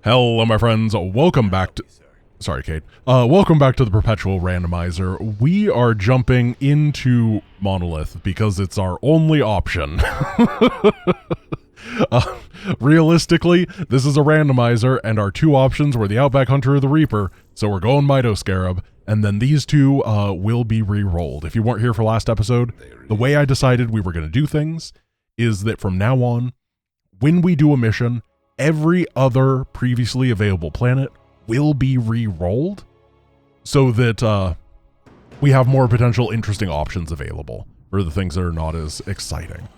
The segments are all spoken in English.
Hello, my friends. Welcome back to... Sorry, Kate. Welcome back to the Perpetual Randomizer. We are jumping into Monolith because it's our only option. Realistically, this is a randomizer, and our two options were the Outback Hunter or the Reaper, so we're going Mito Scarab, and then these two will be re-rolled. If you weren't here for last episode, the way I decided we were going to do things is that from now on, when we do a mission, every other previously available planet will be re-rolled so that we have more potential interesting options available for the things that are not as exciting.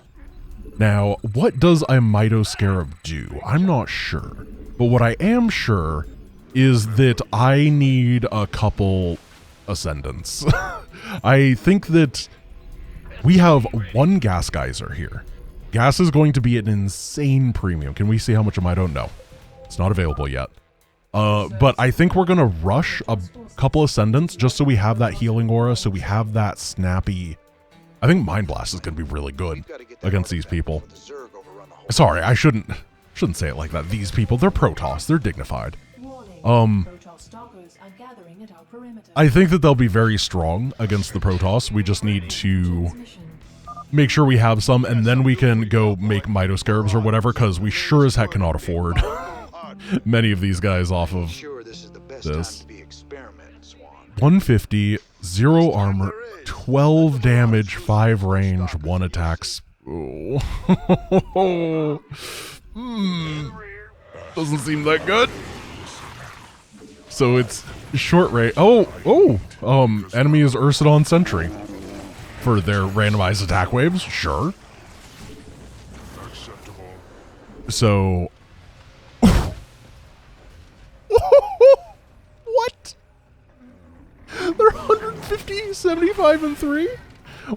Now, what does a Mito Scarab do? I'm not sure. But what I am sure is that I need a couple ascendants. I think that we have one gas geyser here. Gas is going to be an insane premium. Can we see how much of Mito? No. It's not available yet. But I think we're going to rush a couple ascendants just so we have that healing aura, so we have that snappy... I think Mind Blast is going to be really good against these people. Sorry, I shouldn't say it like that. These people, they're Protoss. They're dignified. I think that they'll be very strong against the Protoss. We just need to make sure we have some, and then we can go make Mito Scarabs or whatever, because we sure as heck cannot afford many of these guys off of this. 150, 0 armor, 12 damage, 5 range, 1 attacks. Oh. Doesn't seem that good. So it's short range. Enemy is Ursidon Sentry for their randomized attack waves. Sure. So what? They're 150, 75, and 3?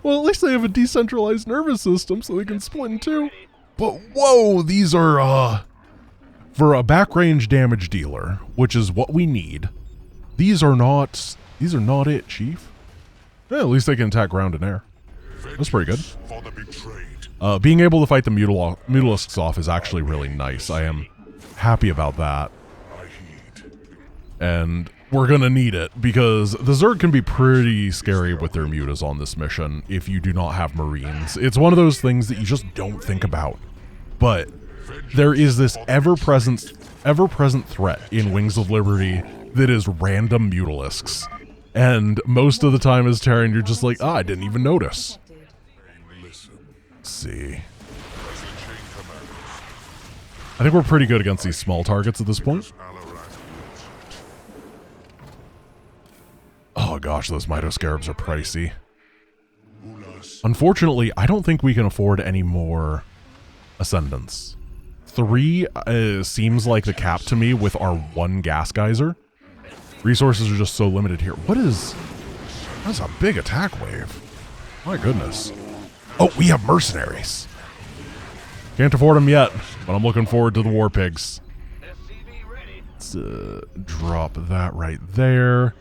Well, at least they have a decentralized nervous system, so they can split in two. But whoa, these are, for a back range damage dealer, which is what we need, these are not it, Chief. Yeah, at least they can attack ground and air. That's pretty good. Being able to fight the Mutalisks off is actually really nice. I am happy about that. And we're gonna need it, because the Zerg can be pretty scary with their mutas on this mission if you do not have Marines. It's one of those things that you just don't think about. But there is this ever-present threat in Wings of Liberty that is random Mutalisks. And most of the time as Terran, you're just like, I didn't even notice. Let's see. I think we're pretty good against these small targets at this point. Oh gosh, those Mito Scarabs are pricey. Unfortunately, I don't think we can afford any more ascendants. 3 seems like the cap to me with our 1 gas geyser. Resources are just so limited here. That's a big attack wave. My goodness. Oh, we have mercenaries. Can't afford them yet, but I'm looking forward to the war pigs. Let's drop that right there.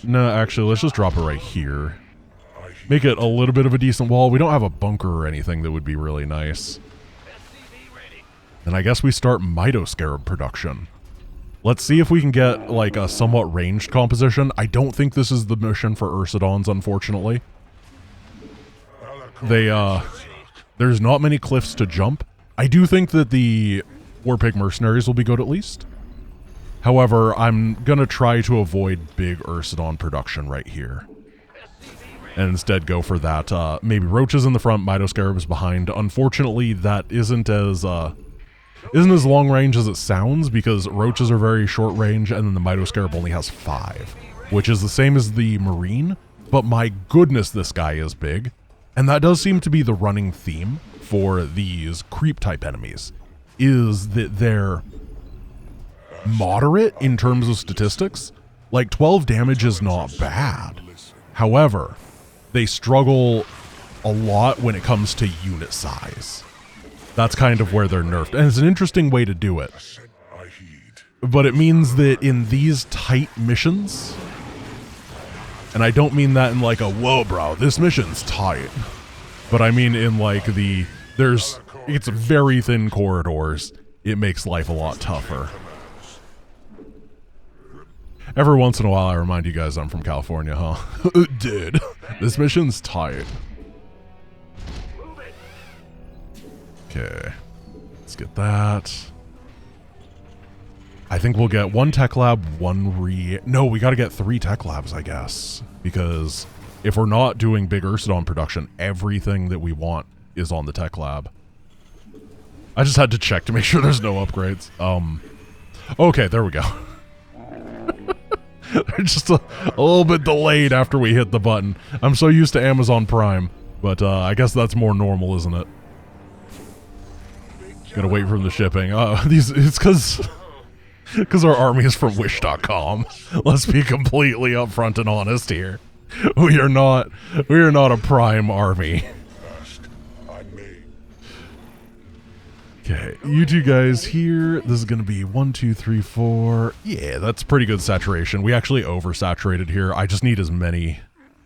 No, actually, let's just drop it right here. Make it a little bit of a decent wall. We don't have a bunker or anything that would be really nice. And I guess we start Mito Scarab production. Let's see if we can get, like, a somewhat ranged composition. I don't think this is the mission for Ursidons, unfortunately. There's not many cliffs to jump. I do think that the Warpig Mercenaries will be good at least. However, I'm gonna try to avoid big Ursidon production right here. And instead go for that, maybe Roaches in the front, Mito Scarabs behind. Unfortunately, that isn't as long range as it sounds, because Roaches are very short range, and then the Mito Scarab only has 5, which is the same as the Marine, but my goodness, this guy is big. And that does seem to be the running theme for these creep-type enemies, is that they're moderate in terms of statistics. Like, 12 damage is not bad. However, they struggle a lot when it comes to unit size. That's kind of where they're nerfed. And it's an interesting way to do it. But it means that in these tight missions, and I don't mean that in like a, whoa bro, this mission's tight. But I mean in like it's very thin corridors. It makes life a lot tougher. Every once in a while I remind you guys I'm from California, huh? Dude, this mission's tight. Okay, let's get that. I think we'll get 1 tech lab, 1 No, we gotta get 3 tech labs, I guess. Because if we're not doing big Ursidon production, everything that we want is on the tech lab. I just had to check to make sure there's no upgrades. Okay, there we go. They're just a little bit delayed after we hit the button. I'm so used to Amazon Prime, but I guess that's more normal, isn't it? Gotta wait for the shipping. It's because our army is from Wish.com. Let's be completely upfront and honest here. We are not a Prime army. Okay, you two guys here. This is going to be 1, 2, 3, 4. Yeah, that's pretty good saturation. We actually oversaturated here. I just need as many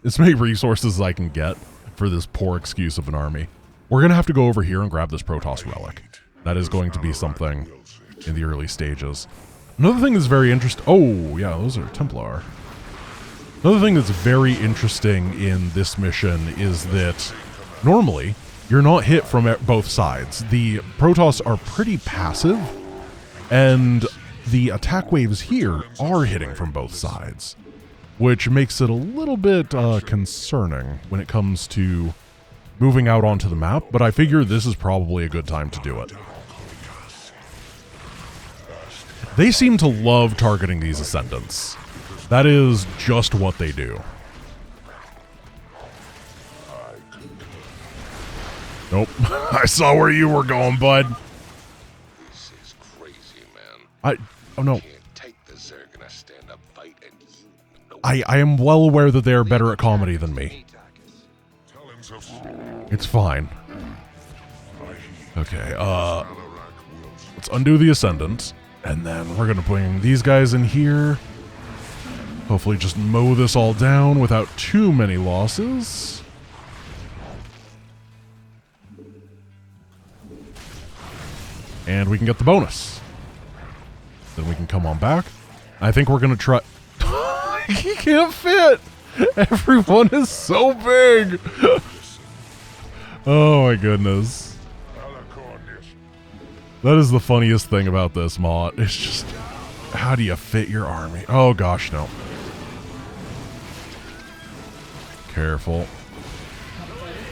resources as I can get for this poor excuse of an army. We're going to have to go over here and grab this Protoss relic. That is going to be something in the early stages. Another thing that's very interesting... Oh, yeah, those are Templar. Another thing that's very interesting in this mission is that normally you're not hit from both sides. The Protoss are pretty passive, and the attack waves here are hitting from both sides, which makes it a little bit concerning when it comes to moving out onto the map, but I figure this is probably a good time to do it. They seem to love targeting these Ascendants. That is just what they do. Nope. I saw where you were going, bud. This is crazy, man. Oh no. Can't take the Zerg in a stand-up fight, and you know I am well aware that they are better at comedy than me. It's fine. Okay, let's undo the Ascendant, and then we're gonna bring these guys in here. Hopefully just mow this all down without too many losses. And we can get the bonus. Then we can come on back. I think we're gonna try... He can't fit! Everyone is so big! Oh my goodness. That is the funniest thing about this mod. It's just... How do you fit your army? Oh gosh, no. Careful.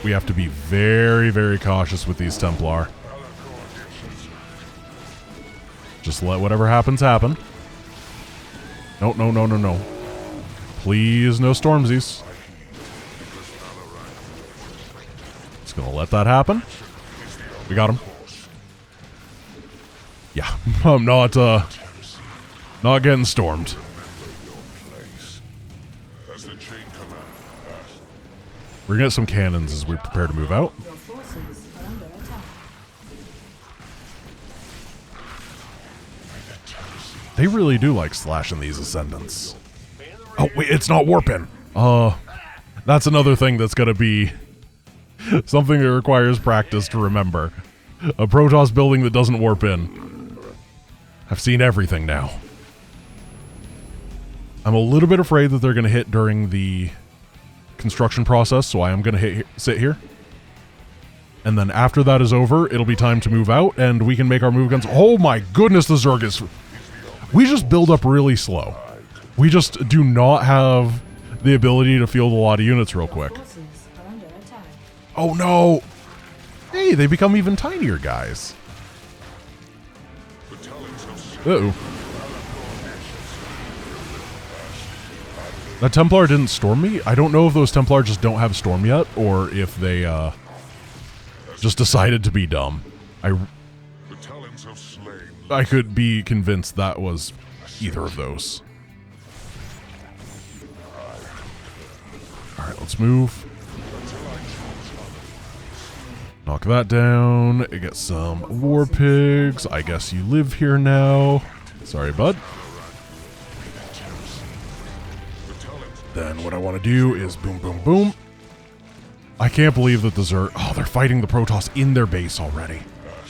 We have to be very, very cautious with these Templar. Just let whatever happens happen. No, no, no, no, no. Please, no Stormsies. Just gonna let that happen. We got him. Yeah, I'm not getting stormed. We're gonna get some cannons as we prepare to move out. They really do like slashing these Ascendants. Oh, wait, it's not warping. That's another thing that's gonna be something that requires practice to remember. A Protoss building that doesn't warp in. I've seen everything now. I'm a little bit afraid that they're gonna hit during the construction process, so I am gonna sit here. And then after that is over, it'll be time to move out, and we can make our move guns. Oh my goodness, the Zerg is... We just build up really slow. We just do not have the ability to field a lot of units real quick. Oh no! Hey, they become even tinier guys. Uh-oh. That Templar didn't storm me? I don't know if those Templar just don't have storm yet, or if they just decided to be dumb. I could be convinced that was either of those. Alright, let's move. Knock that down. Get some war pigs. I guess you live here now. Sorry, bud. Then what I want to do is boom, boom, boom. I can't believe that the Zerg... Oh, they're fighting the Protoss in their base already.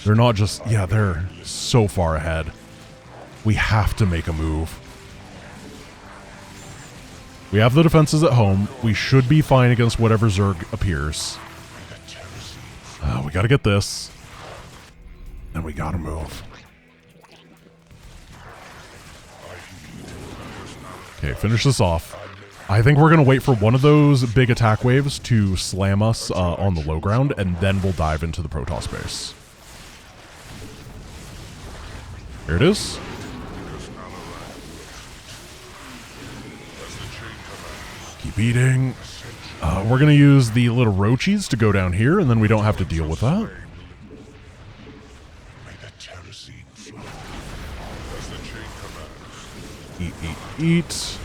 They're not just... Yeah, they're so far ahead. We have to make a move. We have the defenses at home. We should be fine against whatever Zerg appears. We gotta get this. And we gotta move. Okay, finish this off. I think we're gonna wait for one of those big attack waves to slam us on the low ground, and then we'll dive into the Protoss base. Here it is. Keep eating. We're going to use the little roachies to go down here, and then we don't have to deal with that. Eat, eat, eat.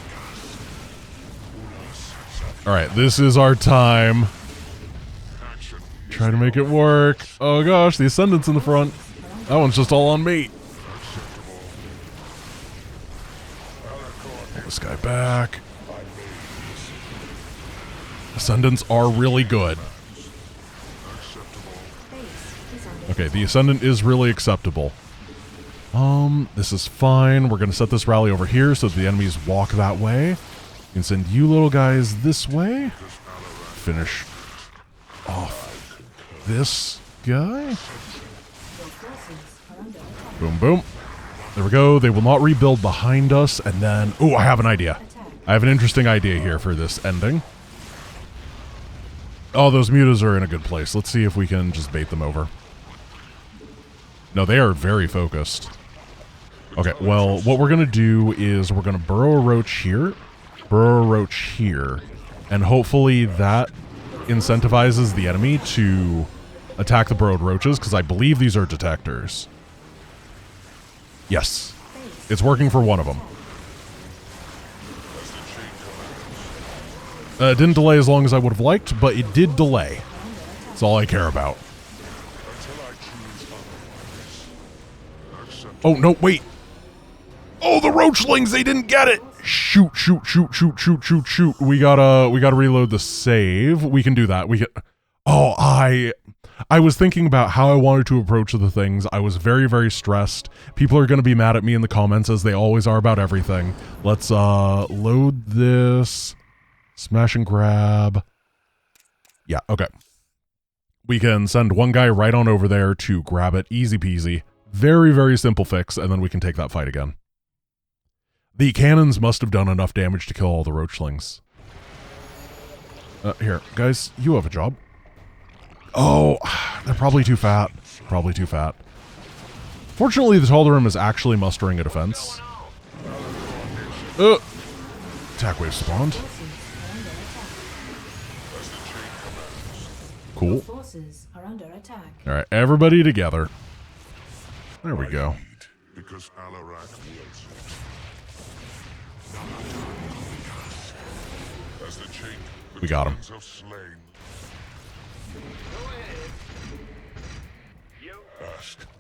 Alright, this is our time. Try to make it work. Oh gosh, the Ascendant's in the front. That one's just all on me. Pull this guy back. Ascendants are really good. Okay, the Ascendant is really acceptable. This is fine. We're going to set this rally over here so that the enemies walk that way. You can send you little guys this way. Finish off this guy. Boom, boom. There we go. They will not rebuild behind us. And then... Oh, I have an idea. I have an interesting idea here for this ending. Oh, those mutas are in a good place. Let's see if we can just bait them over. No, they are very focused. Okay, well, what we're going to do is we're going to burrow a roach here, and hopefully that incentivizes the enemy to attack the burrowed roaches, because I believe these are detectors. Yes. It's working for one of them. It didn't delay as long as I would have liked, but it did delay. That's all I care about. Oh, no, wait. Oh, the roachlings, they didn't get it. Shoot, shoot, shoot, shoot, shoot, shoot, shoot. We gotta reload the save. We can do that. Oh, I was thinking about how I wanted to approach the things. I was very, very stressed. People are going to be mad at me in the comments, as they always are about everything. Let's load this. Smash and grab. Yeah, okay. We can send one guy right on over there to grab it. Easy peasy. Very, very simple fix, and then we can take that fight again. The cannons must have done enough damage to kill all the roachlings. Here, guys, you have a job. Oh, they're probably too fat. Probably too fat. Fortunately, the Tal'Darim is actually mustering a defense. Attack wave spawned. Cool. Alright, everybody together. There we go. We got him.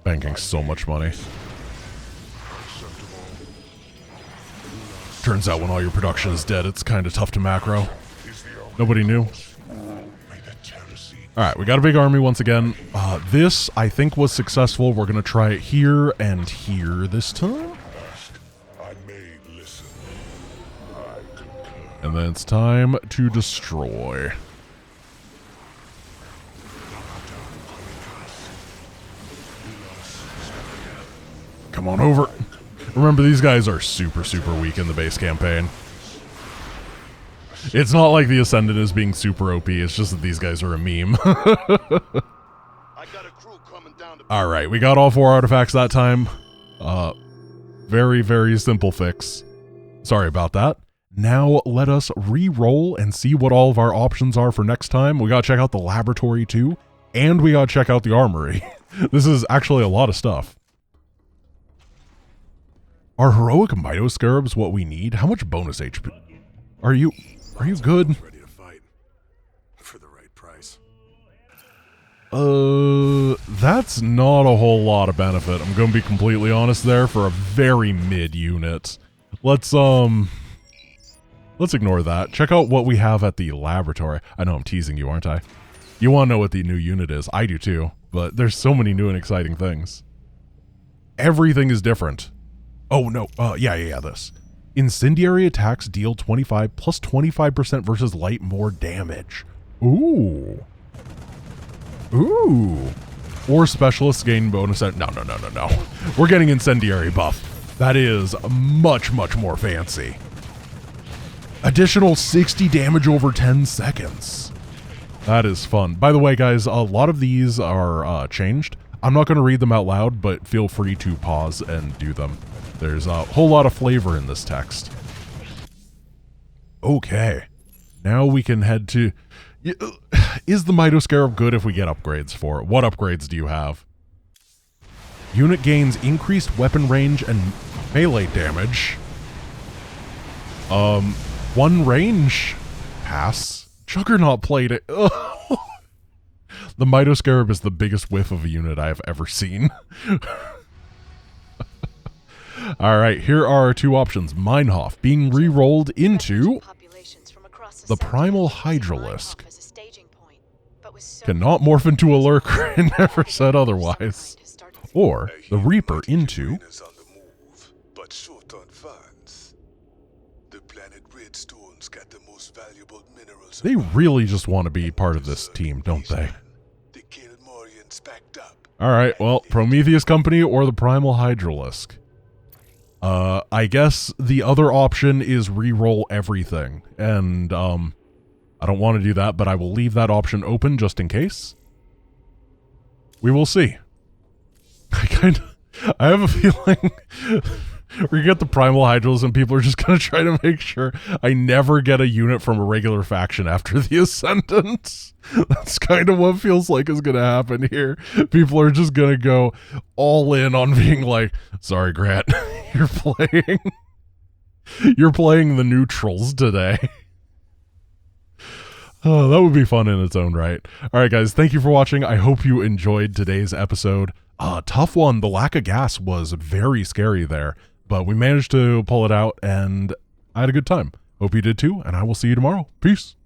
Banking so much money. Turns out when all your production is dead, it's kind of tough to macro. Nobody knew. Alright, we got a big army once again. This, I think, was successful. We're going to try it here and here this time. And then it's time to destroy. Come on over. Remember, these guys are super, super weak in the base campaign. It's not like the Ascendant is being super OP, it's just that these guys are a meme. Alright, we got all 4 artifacts that time. Very, very simple fix. Sorry about that. Now let us re-roll and see what all of our options are for next time. We gotta check out the laboratory too, and we gotta check out the armory. This is actually a lot of stuff. Are heroic Mito Scarabs what we need? How much bonus HP? Are you good? Ready to fight for the right price. That's not a whole lot of benefit. I'm gonna be completely honest there, for a very mid unit. Let's ignore that. Check out what we have at the laboratory. I know I'm teasing you, aren't I? You want to know what the new unit is. I do too, but there's so many new and exciting things. Everything is different. Oh, no. Yeah, this. Incendiary attacks deal 25 plus 25% versus light more damage. Ooh. Ooh. Or specialists gain bonus. No. We're getting incendiary buff. That is much, much more fancy. Additional 60 damage over 10 seconds. That is fun. By the way, guys, a lot of these are changed. I'm not going to read them out loud, but feel free to pause and do them. There's a whole lot of flavor in this text. Okay. Now we can head to... Is the Mito Scarab good if we get upgrades for it? What upgrades do you have? Unit gains increased weapon range and melee damage. One range. Pass. Juggernaut played it. The Mito Scarab is the biggest whiff of a unit I've ever seen. Alright, here are our two options. Meinhof being re-rolled into the Primal Hydralisk. Cannot morph into a lurker and never said otherwise. Or the Reaper into They really just want to be part of this team, don't they? Alright, well, Prometheus Company or the Primal Hydralisk. I guess the other option is re-roll everything, and I don't want to do that, but I will leave that option open just in case. We will see. I have a feeling we get the Primal Hydrals and people are just going to try to make sure I never get a unit from a regular faction after the Ascendant. That's kind of what feels like is going to happen here. People are just going to go all in on being like, sorry, Grant, you're playing the neutrals today. Oh, that would be fun in its own right. All right, guys, thank you for watching. I hope you enjoyed today's episode. Tough one. The lack of gas was very scary there, but we managed to pull it out, and I had a good time. Hope you did too, and I will see you tomorrow. Peace.